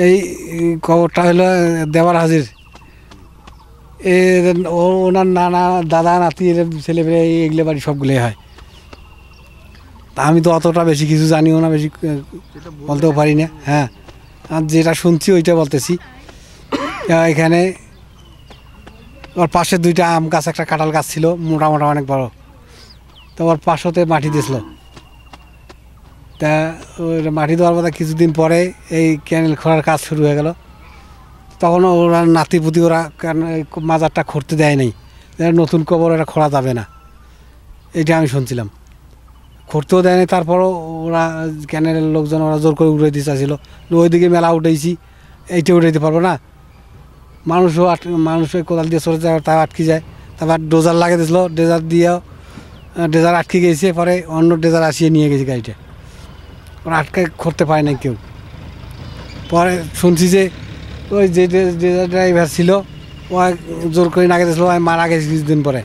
এই কবরটা হলো দেওয়ার হাজির, ওনার নানা দাদা নাতি ছেলেমেয়ে এগুলো বাড়ি সবগুলোই হয়। তা আমি তো অতটা বেশি কিছু জানিও না, বেশি বলতেও পারি না। হ্যাঁ, আর যেটা শুনছি ওইটা বলতেছি। এখানে ওর পাশে 2টা আম গাছ, একটা কাঁঠাল গাছ ছিল, মোটা মোটা অনেক বড়। তো ওর পাশতে মাটি দিয়েছিল। তা ওই মাটি দেওয়ার পরে কিছুদিন পরে এই ক্যানেল খোঁড়ার কাজ শুরু হয়ে গেল। তখন ওরা নাতিপুতি ওরা মাজারটা খুঁড়তে দেয় নাই, নতুন কবর এটা খোঁড়া যাবে না, এটা আমি শুনছিলাম। খুঁড়তেও দেয় নাই। তারপরও ওরা ক্যানেলের লোকজন ওরা জোর করে উড়ে দিতে চাইছিল, ওইদিকে মেলা উঠেছি, এইটা উঠাইতে পারবো না। মানুষ কোদাল দিয়ে চলে যায়, তাও আটকে যায়। তারপর ডোজার লাগিয়ে দিয়েছিল, ডেজার আটকে গেছে। পরে অন্য ডেজার আসিয়ে নিয়ে গেছে গাড়িটা, ওরা আটকে করতে পারে না কেউ। পরে শুনছি যে ওই যে ড্রাইভার ছিল ও জোর করে নাগে দিয়েছিল, মারা গেছে কিছুদিন পরে।